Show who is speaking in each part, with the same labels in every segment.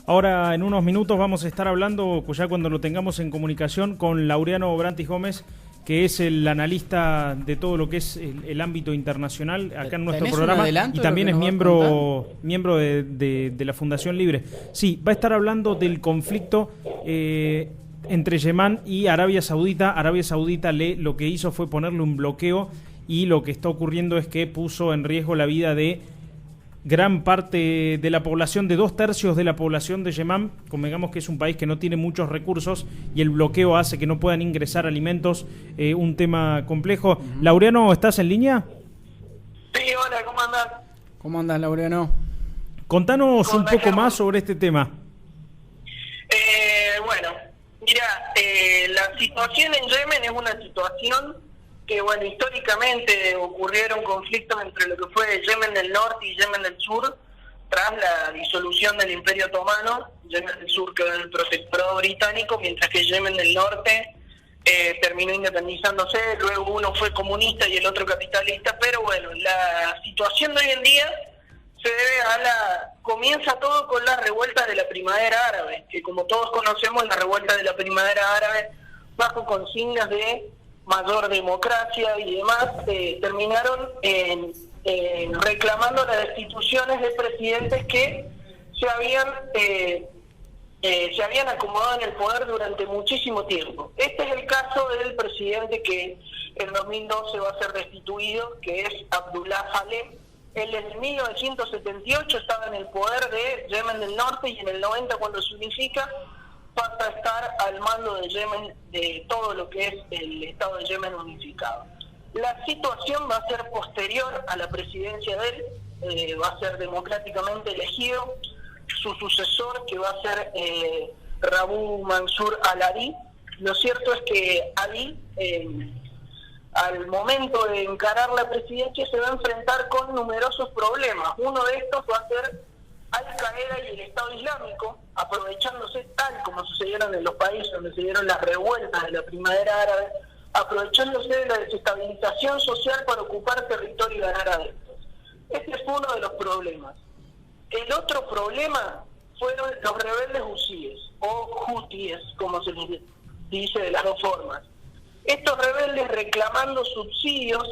Speaker 1: Ahora, en unos minutos, vamos a estar hablando, ya cuando lo tengamos en comunicación, con Laureano Brantis Gómez, que es el analista de todo lo que es el ámbito internacional acá en nuestro programa, y también es miembro de la Fundación Libre. Sí, va a estar hablando del conflicto entre Yemen y Arabia Saudita. Arabia Saudita lo que hizo fue ponerle un bloqueo, y lo que está ocurriendo es que puso en riesgo la vida de gran parte de la población, de 2/3 de la población de Yemen. Convengamos que es un país que no tiene muchos recursos y el bloqueo hace que no puedan ingresar alimentos, un tema complejo. Laureano, ¿estás en línea?
Speaker 2: Sí, hola, ¿cómo andás?
Speaker 3: ¿Cómo andás, Laureano?
Speaker 1: Contanos un poco más sobre este tema.
Speaker 2: Bueno, mira, la situación en Yemen es una situación que, bueno, históricamente ocurrieron conflictos entre lo que fue Yemen del Norte y Yemen del Sur tras la disolución del Imperio Otomano. Yemen del Sur quedó en el protectorado británico, mientras que Yemen del Norte terminó independizándose. Luego uno fue comunista y el otro capitalista, pero bueno, la situación de hoy en día se debe comienza todo con las revueltas de la primavera árabe, que como todos conocemos, la revuelta de la primavera árabe, bajo consignas de mayor democracia y demás, terminaron reclamando las destituciones de presidentes que se habían acomodado en el poder durante muchísimo tiempo. Este es el caso del presidente que en 2012 va a ser destituido, que es Abdullah Saleh. Él en 1978 estaba en el poder de Yemen del Norte, y en el 90, cuando se unifica, pasa a estar al mando de Yemen, de todo lo que es el Estado de Yemen unificado. La situación va a ser posterior a la presidencia de él, va a ser democráticamente elegido. Su sucesor, que va a ser Rabu Mansur al-Hadi. Lo cierto es que Ali, al momento de encarar la presidencia, se va a enfrentar con numerosos problemas. Uno de estos va a ser Al-Qaeda y el Estado Islámico, aprovechándose, tal como sucedieron en los países donde se dieron las revueltas de la primavera árabe, aprovechándose de la desestabilización social para ocupar territorio y ganar adeptos. Este fue uno de los problemas. El otro problema fueron los rebeldes hutíes, o hutíes, como se les dice de las dos formas. Estos rebeldes reclamando subsidios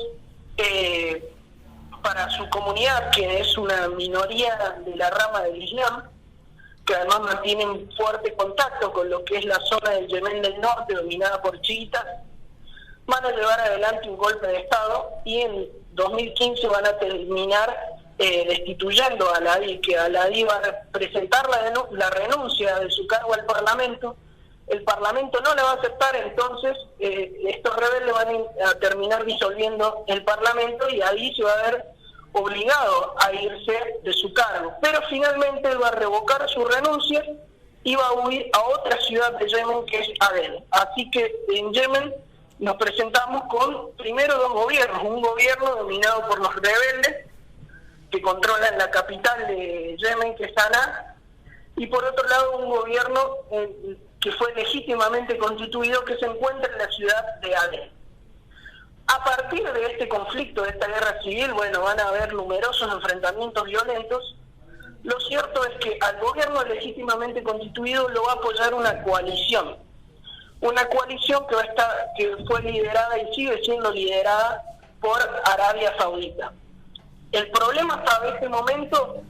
Speaker 2: para su comunidad, que es una minoría de la rama del Islam, que además mantienen fuerte contacto con lo que es la zona del Yemen del Norte, dominada por chiitas, van a llevar adelante un golpe de Estado, y en 2015 van a terminar destituyendo a al-Hadi, que al-Hadi va a presentar la renuncia de su cargo al Parlamento. El Parlamento no le va a aceptar, entonces estos rebeldes van a terminar disolviendo el Parlamento, y ahí se va a ver obligado a irse de su cargo. Pero finalmente él va a revocar su renuncia y va a huir a otra ciudad de Yemen, que es Adén. Así que en Yemen nos presentamos con primero dos gobiernos: un gobierno dominado por los rebeldes, que controlan la capital de Yemen, que es Sanaa, y por otro lado un gobierno que fue legítimamente constituido, que se encuentra en la ciudad de Adén. A partir de este conflicto, de esta guerra civil, bueno, van a haber numerosos enfrentamientos violentos. Lo cierto es que al gobierno legítimamente constituido lo va a apoyar una coalición que fue liderada y sigue siendo liderada por Arabia Saudita. El problema hasta este momento,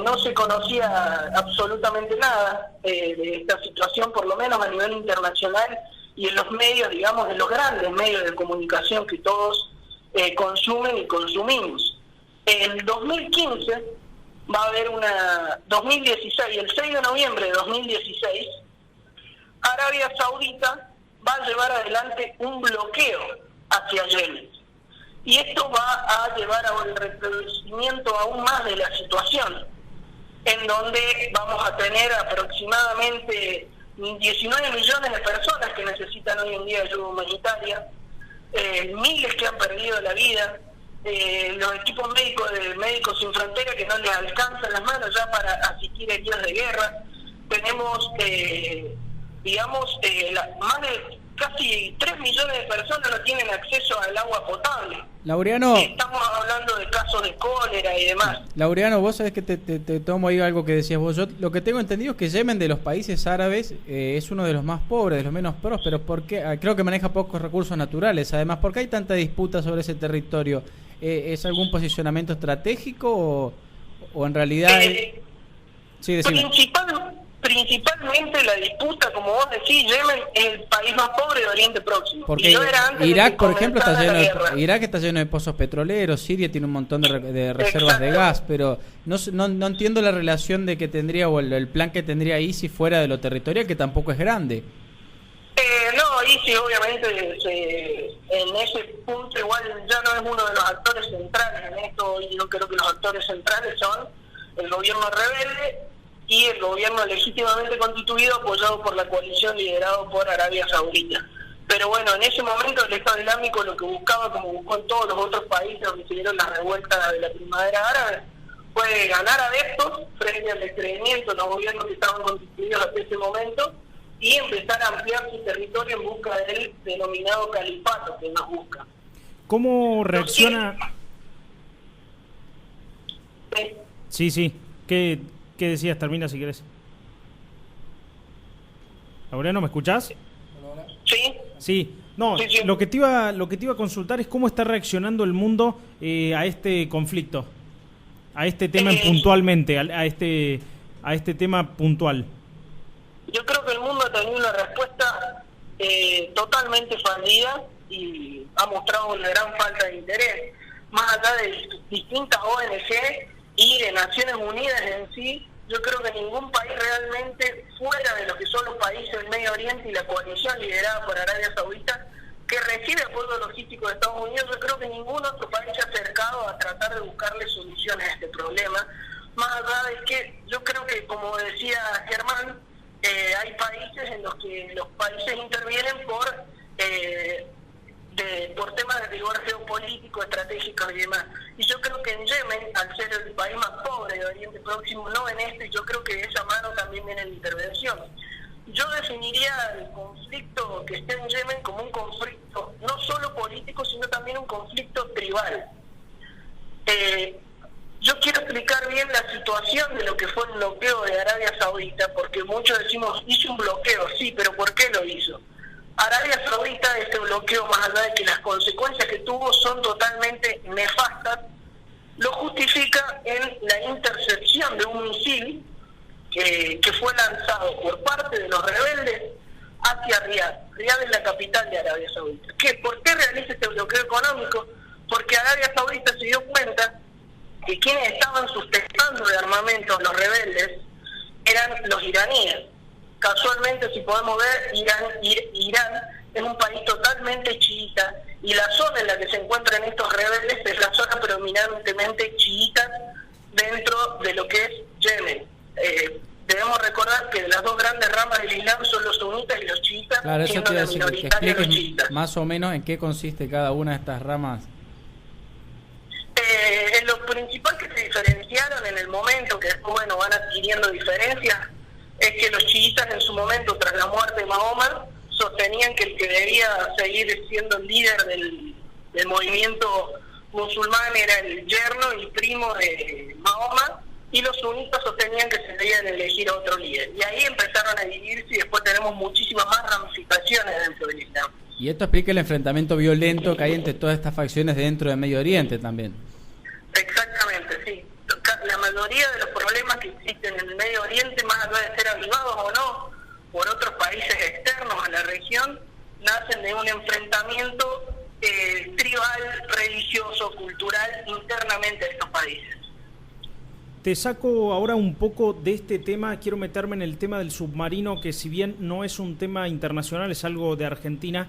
Speaker 2: no se conocía absolutamente nada de esta situación, por lo menos a nivel internacional y en los medios, digamos, en los grandes medios de comunicación que todos consumen y consumimos. En 2015 va a haber 2016, el 6 de noviembre de 2016, Arabia Saudita va a llevar adelante un bloqueo hacia Yemen. Y esto va a llevar a un recrudecimiento aún más de la situación, en donde vamos a tener aproximadamente 19 millones de personas que necesitan hoy en día ayuda humanitaria, miles que han perdido la vida, los equipos médicos de Médicos Sin Fronteras que no les alcanzan las manos ya para asistir a heridos de guerra. Tenemos, más de casi 3 millones de personas no tienen acceso al agua potable.
Speaker 3: Laureano,
Speaker 2: estamos hablando de casos de cólera y demás.
Speaker 3: Laureano, vos sabés que te tomo ahí algo que decías vos. Yo lo que tengo entendido es que Yemen, de los países árabes, es uno de los más pobres, de los menos prósperos, porque creo que maneja pocos recursos naturales. Además, ¿por qué hay tanta disputa sobre ese territorio? ¿Es algún posicionamiento estratégico o en realidad...? Sí,
Speaker 2: Principalmente la disputa, como vos decís, Yemen es el país más pobre de Oriente Próximo.
Speaker 3: Porque Irak, por ejemplo, Irak está lleno de pozos petroleros, Siria tiene un montón de reservas de gas, pero no entiendo la relación de que tendría, o el plan que tendría ISIS fuera de lo territorial, que tampoco es grande.
Speaker 2: No, ISIS obviamente en ese punto igual ya no es uno de los actores centrales en esto, y yo creo que los actores centrales son el gobierno rebelde y el gobierno legítimamente constituido, apoyado por la coalición liderado por Arabia Saudita. Pero bueno, en ese momento el Estado Islámico lo que buscaba, como buscó en todos los otros países donde se dieron las revueltas de la primavera árabe, fue ganar adeptos frente al descreimiento de los gobiernos que estaban constituidos hasta ese momento y empezar a ampliar su territorio en busca del denominado califato que nos busca.
Speaker 1: ¿Cómo reacciona? Sí. ¿Qué decías? Termina si querés. Laureano, ¿me escuchás?
Speaker 2: Sí.
Speaker 1: Sí. No, sí. Lo que te iba a consultar es cómo está reaccionando el mundo a este conflicto, a este tema puntualmente, a este tema puntual.
Speaker 2: Yo creo que el mundo ha tenido una respuesta totalmente fallida y ha mostrado una gran falta de interés, más allá de distintas ONG y de Naciones Unidas en sí. Yo creo que ningún país realmente, fuera de lo que son los países del Medio Oriente y la coalición liderada por Arabia Saudita, que recibe apoyo logístico de Estados Unidos, yo creo que ningún otro país se ha acercado a tratar de buscarle soluciones a este problema. Más allá de que yo creo que, como decía Germán, hay países en los que los países intervienen por temas de rigor geopolítico, estratégico y demás. Y yo creo que en Yemen, al ser el país más pobre de Oriente Próximo, no en este, yo creo que de esa mano también viene la intervención. Yo definiría el conflicto que está en Yemen como un conflicto no solo político, sino también un conflicto tribal. Yo quiero explicar bien la situación de lo que fue el bloqueo de Arabia Saudita, porque muchos decimos, hizo un bloqueo, sí, pero ¿por qué lo hizo? Arabia Saudita, este bloqueo, más allá de que las consecuencias que tuvo son totalmente nefastas, lo justifica en la intercepción de un misil que fue lanzado por parte de los rebeldes hacia Riad. Riad es la capital de Arabia Saudita. ¿Por qué realiza este bloqueo económico? Porque Arabia Saudita se dio cuenta que quienes estaban sustentando de armamento a los rebeldes eran los iraníes. Casualmente, si podemos ver, Irán es un país totalmente chiita, y la zona en la que se encuentran estos rebeldes es la zona predominantemente chiita dentro de lo que es Yemen. Debemos recordar que las dos grandes ramas del Islam son los sunitas y los chiitas,
Speaker 3: claro, eso
Speaker 2: siendo la minoritaria los chiitas.
Speaker 3: Más o menos en qué consiste cada una de estas ramas.
Speaker 2: En lo principal que se diferenciaron en el momento, que después van adquiriendo diferencias, es que los chiitas en su momento, tras la muerte de Mahoma, sostenían que el que debía seguir siendo el líder del movimiento musulmán era el yerno y primo de Mahoma, y los sunitas sostenían que se debían elegir a otro líder. Y ahí empezaron a dividirse, y después tenemos muchísimas más ramificaciones dentro del Islam.
Speaker 3: Y esto explica el enfrentamiento violento que hay entre todas estas facciones dentro del Medio Oriente también.
Speaker 2: Exactamente, sí. La mayoría de los problemas que existen en el Medio Oriente, más allá de ser avivados o no por otros países externos a la región, nacen de un enfrentamiento tribal, religioso, cultural, internamente de estos países.
Speaker 1: Te saco ahora un poco de este tema, quiero meterme en el tema del submarino, que si bien no es un tema internacional, es algo de Argentina.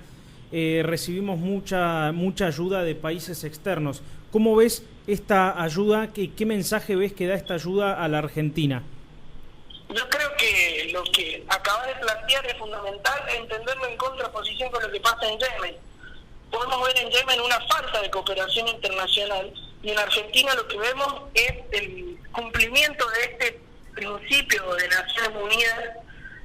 Speaker 1: Recibimos mucha ayuda de países externos. ¿Cómo ves esta ayuda? ¿Qué mensaje ves que da esta ayuda a la Argentina?
Speaker 2: Yo creo que lo que acabas de plantear es fundamental, entenderlo en contraposición con lo que pasa en Yemen. Podemos ver en Yemen una falta de cooperación internacional, y en Argentina lo que vemos es el cumplimiento de este principio de Naciones Unidas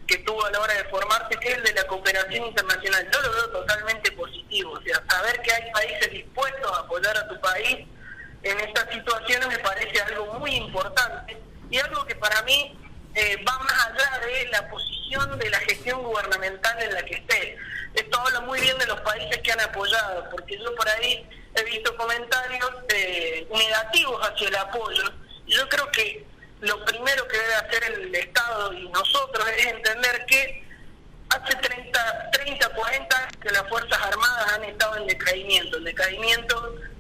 Speaker 2: que tuvo tuvo a la hora de formarse, que es el de la cooperación internacional. Yo lo veo totalmente positivo, o sea, saber que hay países dispuestos a apoyar a tu país en estas situaciones me parece algo muy importante y algo que para mí va más allá de la posición de la gestión gubernamental en la que esté. Esto habla muy bien de los países que han apoyado, porque yo por ahí he visto comentarios negativos hacia el apoyo. Yo creo que lo primero que debe hacer el Estado y nosotros es entender que hace 30, 40 años que las Fuerzas Armadas han estado en decaimiento.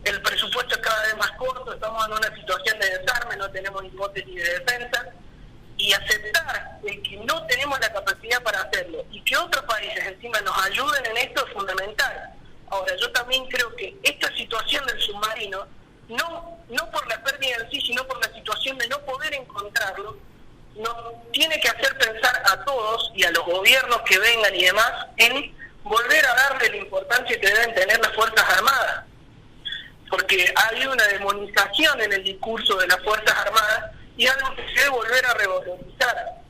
Speaker 2: El presupuesto es cada vez más corto, estamos en una situación de desarme, no tenemos hipótesis de defensa, y aceptar el que no tenemos la capacidad para hacerlo y que otros países encima nos ayuden en esto es fundamental. Ahora, yo también creo que esta situación del submarino, no por la pérdida en sí, sino por la situación de no poder encontrarlo, nos tiene que hacer pensar a todos y a los gobiernos que vengan y demás en volver a darle la importancia que deben tener las Fuerzas Armadas, porque hay una demonización en el discurso de las Fuerzas Armadas y algo que se debe volver a revalorizar,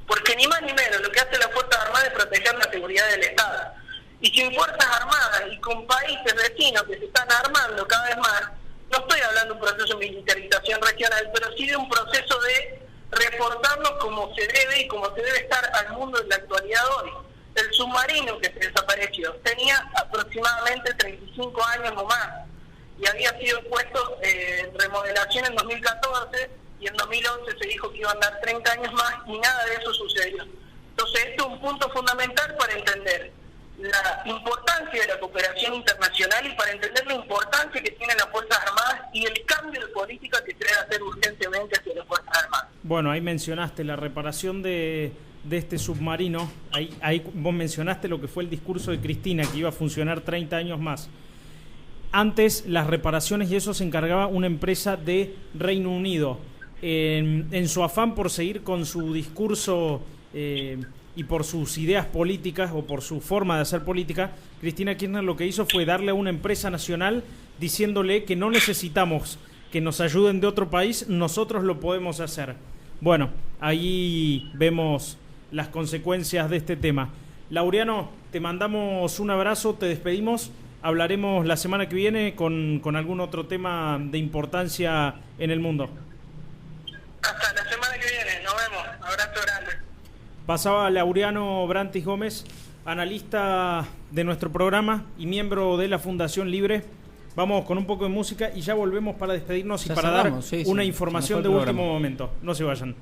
Speaker 2: porque ni más ni menos lo que hace la Fuerza Armada es proteger la seguridad del Estado, y sin Fuerzas Armadas y con países vecinos que se están armando cada vez más, no estoy hablando de un proceso de militarización regional, pero sí de un proceso de reportarnos como se debe y como se debe estar al mundo en la actualidad hoy. El submarino que se desapareció tenía aproximadamente 35 años o más y había sido puesto en remodelación en 2014 y en 2011 se dijo que iban a dar 30 años más y nada de eso sucedió. Entonces esto es un punto fundamental para entender la importancia de la cooperación internacional y para entender la importancia que tienen las Fuerzas Armadas y el cambio de política que se debe hacer urgentemente hacia las Fuerzas Armadas.
Speaker 1: Bueno, ahí mencionaste la reparación de este submarino, ahí vos mencionaste lo que fue el discurso de Cristina, que iba a funcionar 30 años más. Antes las reparaciones y eso se encargaba una empresa de Reino Unido. En su afán por seguir con su discurso y por sus ideas políticas o por su forma de hacer política, Cristina Kirchner lo que hizo fue darle a una empresa nacional diciéndole que no necesitamos que nos ayuden de otro país, nosotros lo podemos hacer. Bueno, ahí vemos las consecuencias de este tema. Laureano, te mandamos un abrazo, te despedimos, hablaremos la semana que viene con algún otro tema de importancia en el mundo.
Speaker 2: Hasta la semana que viene, nos vemos, abrazo grande.
Speaker 1: Pasaba Laureano Brantis Gómez, analista de nuestro programa y miembro de la Fundación Libre. Vamos con un poco de música y ya volvemos para despedirnos y para dar una información de último momento. No se vayan.